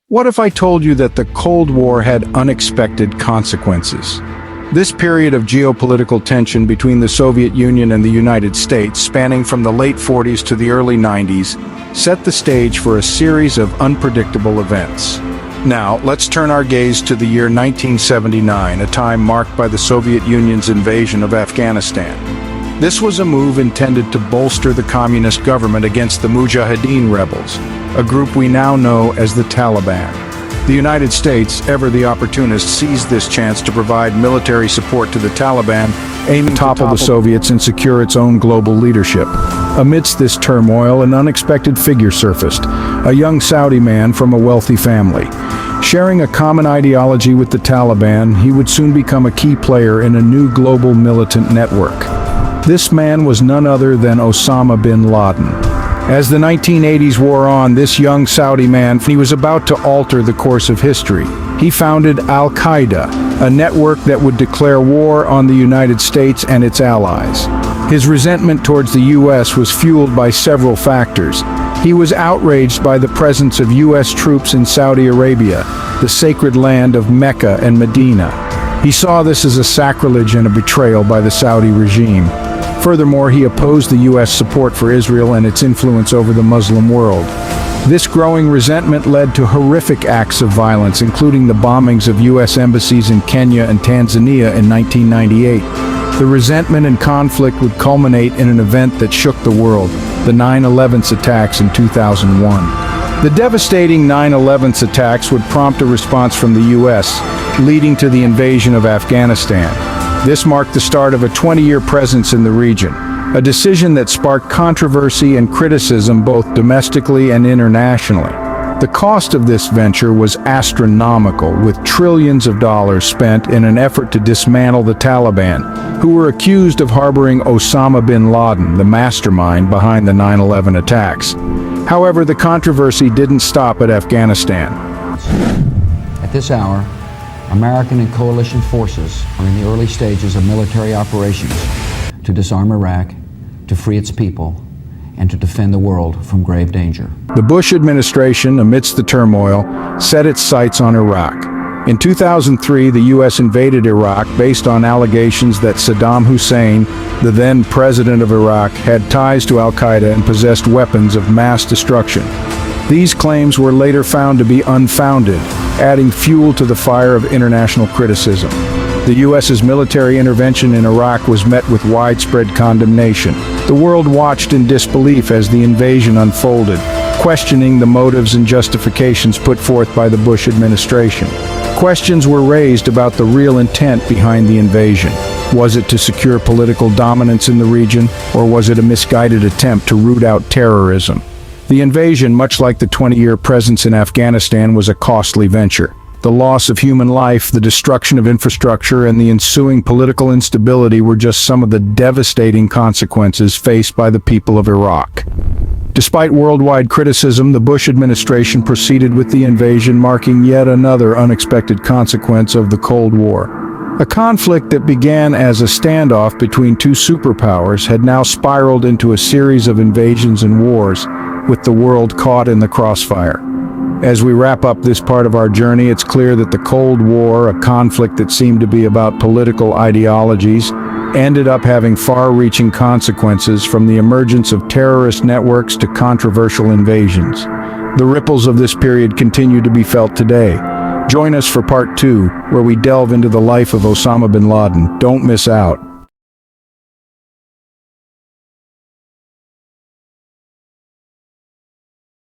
What if I told you that the Cold War had unexpected consequences? This period of geopolitical tension between the Soviet Union and the United States, spanning from the late 40s to the early 90s, set the stage for a series of unpredictable events. Now, let's turn our gaze to the year 1979, a time marked by the Soviet Union's invasion of Afghanistan. This was a move intended to bolster the communist government against the Mujahideen rebels, a group we now know as the Taliban. The United States, ever the opportunist, seized this chance to provide military support to the Taliban, aiming to topple the Soviets and secure its own global leadership. Amidst this turmoil, an unexpected figure surfaced, a young Saudi man from a wealthy family. Sharing a common ideology with the Taliban, he would soon become a key player in a new global militant network. This man was none other than Osama bin Laden. As the 1980s wore on, this young Saudi man, he was about to alter the course of history. He founded al-Qaeda, a network that would declare war on the United States and its allies. His resentment towards the U.S. was fueled by several factors. He was outraged by the presence of U.S. troops in Saudi Arabia, the sacred land of Mecca and Medina. He saw this as a sacrilege and a betrayal by the Saudi regime. Furthermore, he opposed the U.S. support for Israel and its influence over the Muslim world. This growing resentment led to horrific acts of violence, including the bombings of U.S. embassies in Kenya and Tanzania in 1998. The resentment and conflict would culminate in an event that shook the world, the 9/11 attacks in 2001. The devastating 9/11 attacks would prompt a response from the U.S., leading to the invasion of Afghanistan. This marked the start of a 20-year presence in the region, a decision that sparked controversy and criticism both domestically and internationally. The cost of this venture was astronomical, with trillions of dollars spent in an effort to dismantle the Taliban, who were accused of harboring Osama bin Laden, the mastermind behind the 9/11 attacks. However, the controversy didn't stop at Afghanistan. At this hour, American and coalition forces are in the early stages of military operations to disarm Iraq, to free its people, and to defend the world from grave danger. The Bush administration, amidst the turmoil, set its sights on Iraq. In 2003, the U.S. invaded Iraq based on allegations that Saddam Hussein, the then president of Iraq, had ties to al-Qaeda and possessed weapons of mass destruction. These claims were later found to be unfounded, adding fuel to the fire of international criticism. The U.S.'s military intervention in Iraq was met with widespread condemnation. The world watched in disbelief as the invasion unfolded, questioning the motives and justifications put forth by the Bush administration. Questions were raised about the real intent behind the invasion. Was it to secure political dominance in the region, or was it a misguided attempt to root out terrorism? The invasion, much like the 20-year presence in Afghanistan, was a costly venture. The loss of human life, the destruction of infrastructure, and the ensuing political instability were just some of the devastating consequences faced by the people of Iraq. Despite worldwide criticism, the Bush administration proceeded with the invasion, marking yet another unexpected consequence of the Cold War. A conflict that began as a standoff between two superpowers had now spiraled into a series of invasions and wars, with the world caught in the crossfire. As we wrap up this part of our journey, it's clear that the Cold War, a conflict that seemed to be about political ideologies, ended up having far-reaching consequences, from the emergence of terrorist networks to controversial invasions. The ripples of this period continue to be felt today. Join us for part 2, where we delve into the life of Osama bin Laden. Don't miss out.